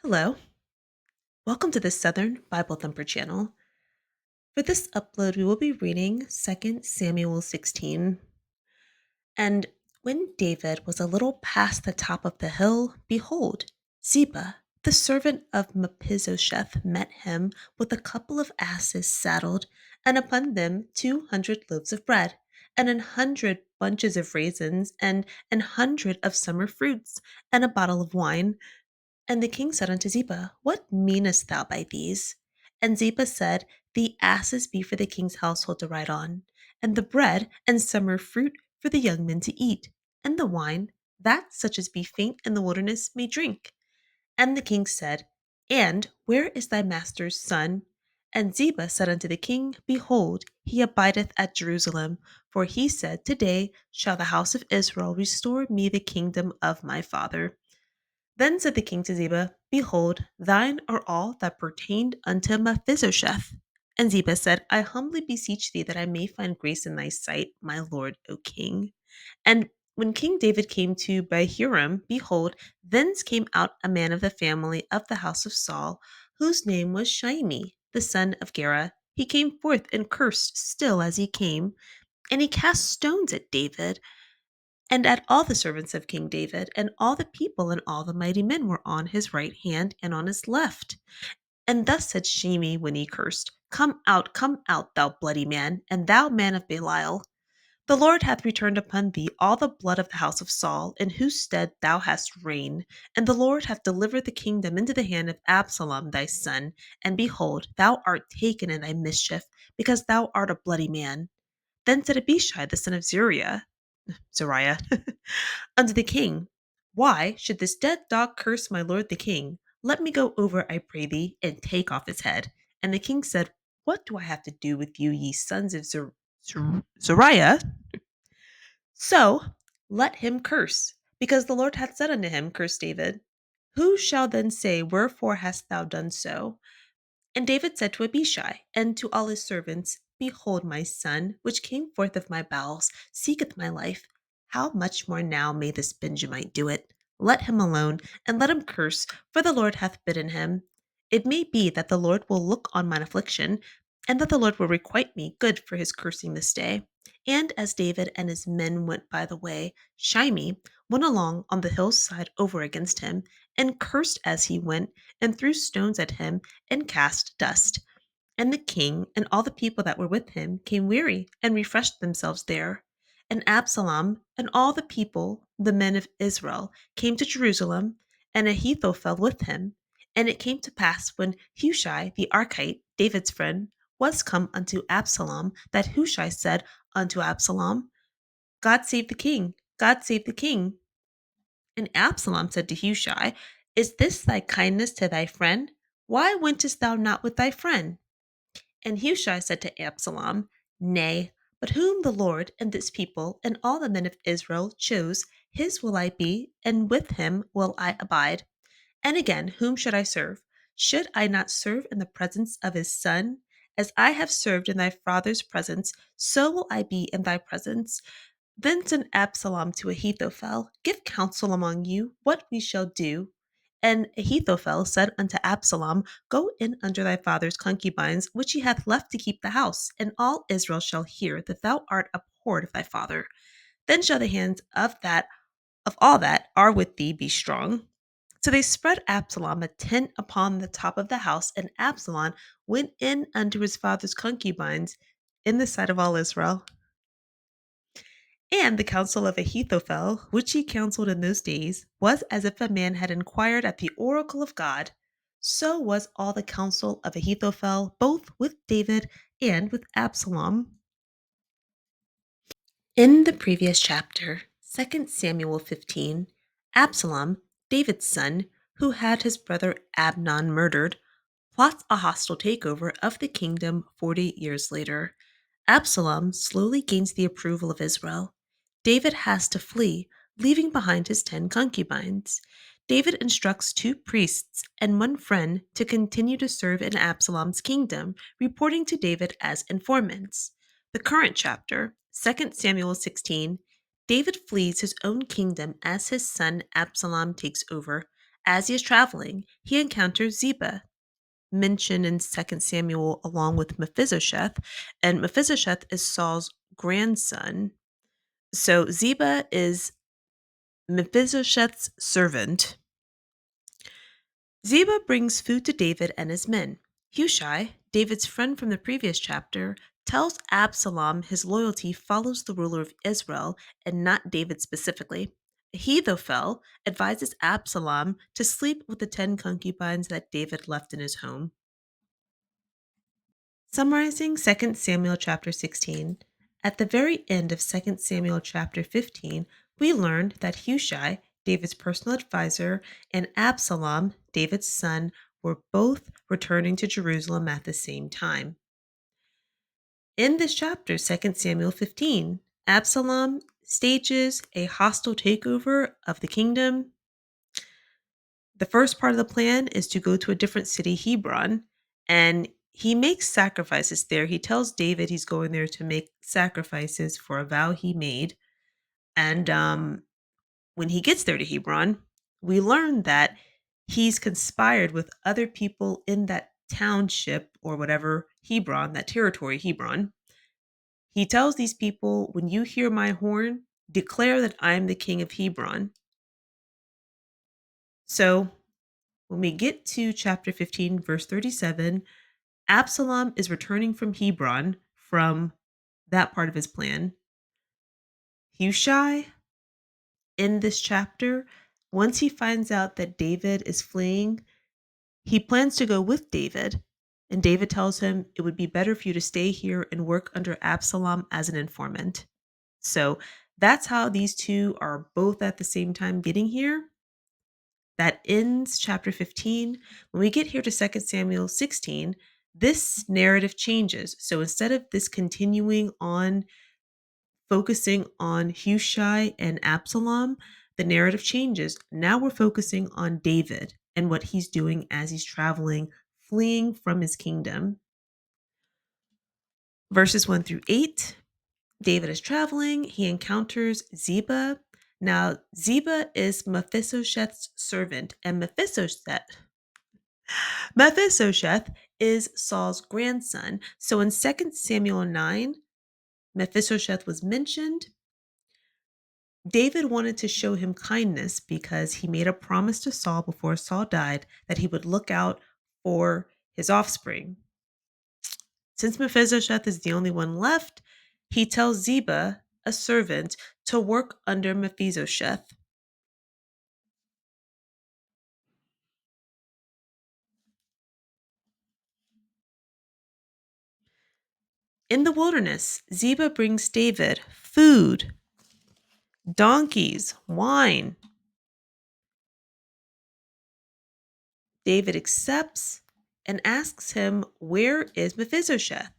Hello, welcome to the Southern Bible Thumper channel. For this upload, we will be reading 2 Samuel 16. And when David was a little past the top of the hill, behold, Ziba, the servant of Mephibosheth, met him with a couple of asses saddled, and upon them 200 loaves of bread, and 100 bunches of raisins, and 100 of summer fruits, and a bottle of wine. And the king said unto Ziba, What meanest thou by these? And Ziba said, The asses be for the king's household to ride on, and the bread and summer fruit for the young men to eat, and the wine, that such as be faint in the wilderness may drink. And the king said, And where is thy master's son? And Ziba said unto the king, Behold, he abideth at Jerusalem. For he said, Today shall the house of Israel restore me the kingdom of my father. Then said the king to Ziba, Behold, thine are all that pertained unto Mephibosheth. And Ziba said, I humbly beseech thee that I may find grace in thy sight, my lord, O king. And when King David came to Bahurim, behold, thence came out a man of the family of the house of Saul, whose name was Shimei, the son of Gera. He came forth and cursed still as he came, and he cast stones at David and at all the servants of King David, and all the people and all the mighty men were on his right hand and on his left. And thus said Shimei when he cursed, come out, thou bloody man, and thou man of Belial. The Lord hath returned upon thee all the blood of the house of Saul, in whose stead thou hast reigned. And the Lord hath delivered the kingdom into the hand of Absalom thy son. And behold, thou art taken in thy mischief, because thou art a bloody man. Then said Abishai the son of Zariah, unto the king, Why should this dead dog curse my lord the king? Let me go over, I pray thee, and take off his head. And the king said, What do I have to do with you, ye sons of Zariah? So let him curse, because the Lord hath said unto him, Curse David. Who shall then say, Wherefore hast thou done so? And David said to Abishai and to all his servants, Behold, my son, which came forth of my bowels, seeketh my life. How much more now may this Benjamite do it? Let him alone, and let him curse, for the Lord hath bidden him. It may be that the Lord will look on mine affliction, and that the Lord will requite me good for his cursing this day. And as David and his men went by the way, Shimei went along on the hillside over against him, and cursed as he went, and threw stones at him, and cast dust. And the king and all the people that were with him came weary and refreshed themselves there. And Absalom and all the people, the men of Israel, came to Jerusalem, and Ahithophel with him. And it came to pass when Hushai the Archite, David's friend, was come unto Absalom, that Hushai said unto Absalom, God save the king, God save the king. And Absalom said to Hushai, Is this thy kindness to thy friend? Why wentest thou not with thy friend? And Hushai said to Absalom, Nay, but whom the Lord and this people and all the men of Israel chose, his will I be, and with him will I abide. And again, whom should I serve? Should I not serve in the presence of his son? As I have served in thy father's presence, so will I be in thy presence. Then said Absalom to Ahithophel, Give counsel among you what we shall do. And Ahithophel said unto Absalom, Go in under thy father's concubines, which he hath left to keep the house, and all Israel shall hear that thou art abhorred of thy father. Then shall the hands of all that are with thee be strong. So they spread Absalom a tent upon the top of the house, and Absalom went in unto his father's concubines in the sight of all Israel. And the counsel of Ahithophel, which he counseled in those days, was as if a man had inquired at the oracle of God. So was all the counsel of Ahithophel, both with David and with Absalom. In the previous chapter, 2 Samuel 15, Absalom, David's son, who had his brother Amnon murdered, plots a hostile takeover of the kingdom 40 years later. Absalom slowly gains the approval of Israel. David has to flee, leaving behind his 10 concubines. David instructs 2 priests and 1 friend to continue to serve in Absalom's kingdom, reporting to David as informants. The current chapter, 2 Samuel 16, David flees his own kingdom as his son Absalom takes over. As he is traveling, he encounters Ziba, mentioned in 2 Samuel along with Mephibosheth, and Mephibosheth is Saul's grandson. So Ziba is Mephibosheth's servant. Ziba brings food to David and his men. Hushai, David's friend from the previous chapter, tells Absalom his loyalty follows the ruler of Israel and not David specifically. Ahithophel advises Absalom to sleep with the 10 concubines that David left in his home. Summarizing 2 Samuel chapter 16, at the very end of 2 Samuel chapter 15, we learned that Hushai, David's personal advisor, and Absalom, David's son, were both returning to Jerusalem at the same time. In this chapter, 2 Samuel 15, Absalom stages a hostile takeover of the kingdom. The first part of the plan is to go to a different city, Hebron, and he makes sacrifices there. He tells David he's going there to make sacrifices for a vow he made. And when he gets there to Hebron, we learn that he's conspired with other people in that township or whatever, Hebron, that territory, Hebron. He tells these people, when you hear my horn, declare that I am the king of Hebron. So when we get to chapter 15, verse 37, Absalom is returning from Hebron from that part of his plan. Hushai, in this chapter, once he finds out that David is fleeing, he plans to go with David. And David tells him it would be better for you to stay here and work under Absalom as an informant. So that's how these two are both at the same time getting here. That ends chapter 15. When we get here to 2 Samuel 16, this narrative changes. So instead of this continuing on focusing on Hushai and Absalom, the narrative changes. Now we're focusing on David and what he's doing as he's traveling, fleeing from his kingdom. Verses 1 through 8, David is traveling. He encounters Ziba. Now, Ziba is Mephibosheth's servant, and Mephibosheth is Saul's grandson. So in 2 Samuel 9, Mephibosheth was mentioned. David wanted to show him kindness because he made a promise to Saul before Saul died that he would look out for his offspring. Since Mephibosheth is the only one left, he tells Ziba, a servant, to work under Mephibosheth. In the wilderness, Ziba brings David food, donkeys, wine. David accepts and asks him, "Where is Mephibosheth?"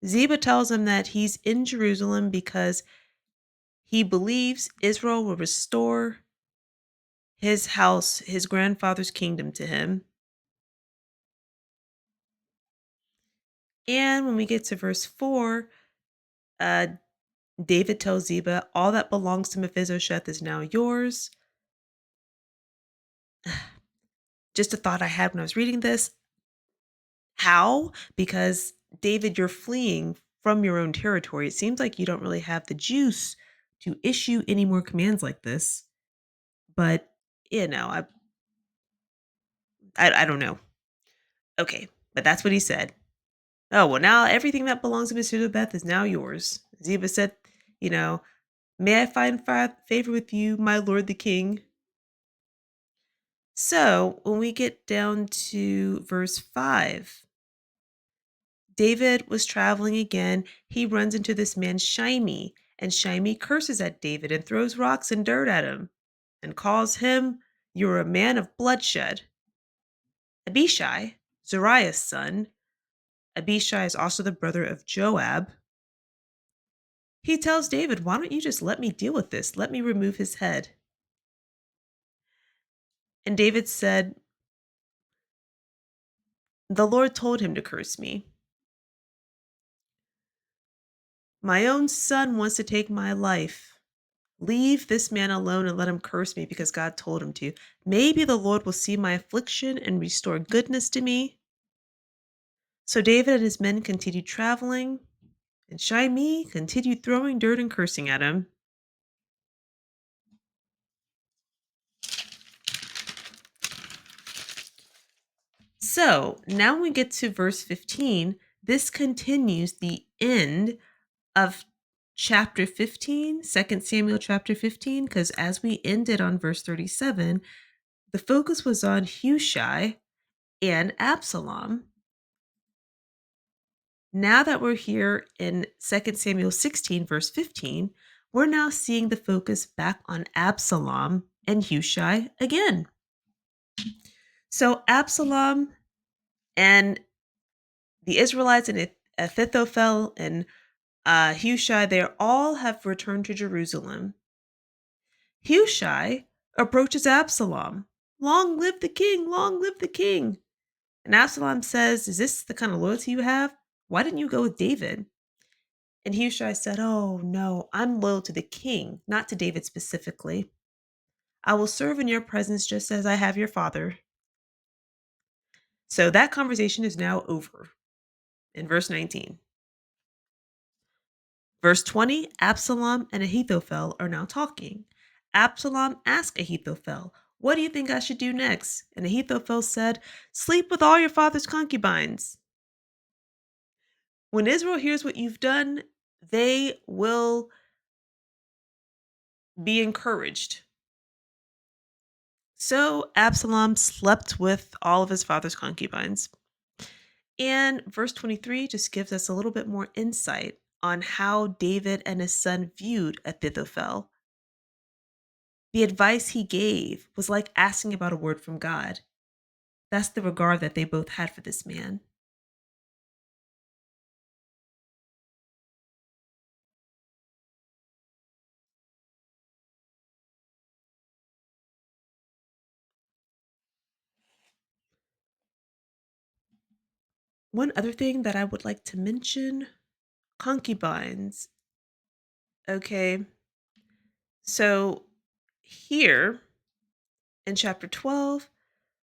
Ziba tells him that he's in Jerusalem because he believes Israel will restore his house, his grandfather's kingdom to him. And when we get to verse 4, uh, David tells Ziba, "All that belongs to Mephibosheth is now yours." Just a thought I had when I was reading this. How? Because David, you're fleeing from your own territory. It seems like you don't really have the juice to issue any more commands like this. But, you know, I don't know. Okay, but that's what he said. Oh, well, now everything that belongs to Miss Elizabeth is now yours. Ziba said, you know, "May I find favor with you, my lord the king?" So when we get down to verse 5, David was traveling again. He runs into this man, Shimei, and Shimei curses at David and throws rocks and dirt at him and calls him, "You're a man of bloodshed." Abishai, Zariah's son, Abishai is also the brother of Joab. He tells David, "Why don't you just let me deal with this? Let me remove his head." And David said, "The Lord told him to curse me. My own son wants to take my life. Leave this man alone and let him curse me because God told him to. Maybe the Lord will see my affliction and restore goodness to me." So David and his men continued traveling, and Shimei continued throwing dirt and cursing at him. So now we get to verse 15. This continues the end of chapter 15, 2 Samuel chapter 15, because as we ended on verse 37, the focus was on Hushai and Absalom. Now that we're here in 2 Samuel 16, verse 15, we're now seeing the focus back on Absalom and Hushai again. So Absalom and the Israelites and Ahithophel and Hushai, they all have returned to Jerusalem. Hushai approaches Absalom. "Long live the king! Long live the king!" And Absalom says, "Is this the kind of loyalty you have? Why didn't you go with David?" And Hushai said, "Oh, no, I'm loyal to the king, not to David specifically. I will serve in your presence just as I have your father." So that conversation is now over in verse 19. Verse 20, Absalom and Ahithophel are now talking. Absalom asked Ahithophel, "What do you think I should do next?" And Ahithophel said, "Sleep with all your father's concubines." When Israel hears what you've done, they will be encouraged. So Absalom slept with all of his father's concubines. And verse 23 just gives us a little bit more insight on how David and his son viewed Ahithophel. The advice he gave was like asking about a word from God. That's the regard that they both had for this man. One other thing that I would like to mention, concubines. Okay, so here in chapter 12,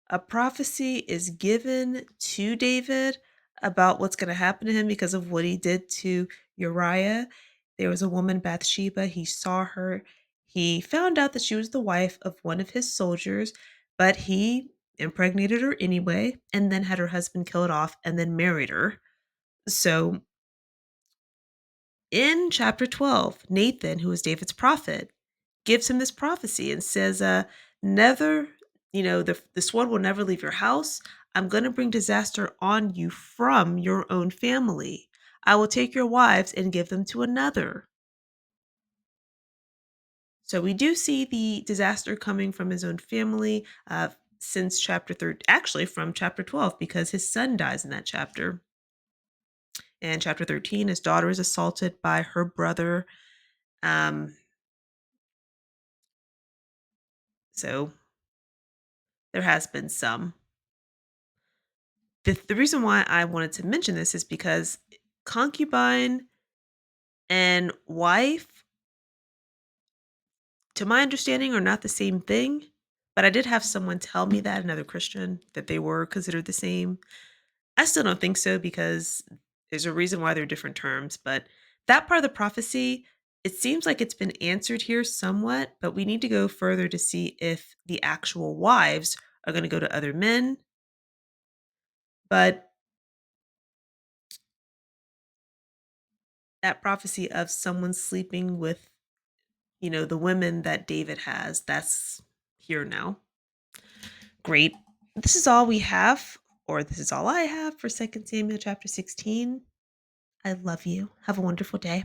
a prophecy is given to David about what's going to happen to him because of what he did to Uriah. There was a woman, Bathsheba. He saw her. He found out that she was the wife of one of his soldiers, but he impregnated her anyway and then had her husband killed off and then married her. So in chapter 12, Nathan, who is David's prophet, gives him this prophecy and says, never, the sword will never leave your house. I'm going to bring disaster on you from your own family. I will take your wives and give them to another. So we do see the disaster coming from his own family since chapter 3, actually from chapter 12, because his son dies in that chapter. And chapter 13, his daughter is assaulted by her brother. Um, so there has been some. The reason why I wanted to mention this is because concubine and wife, to my understanding, are not the same thing. But I did have someone tell me that, another Christian, that they were considered the same. I still don't think so because there's a reason why they're different terms. But that part of the prophecy, it seems like it's been answered here somewhat, but we need to go further to see if the actual wives are going to go to other men. But that prophecy of someone sleeping with, the women that David has, that's here now. Great. This is all we have, or this is all I have for 2 Samuel chapter 16. I love you. Have a wonderful day.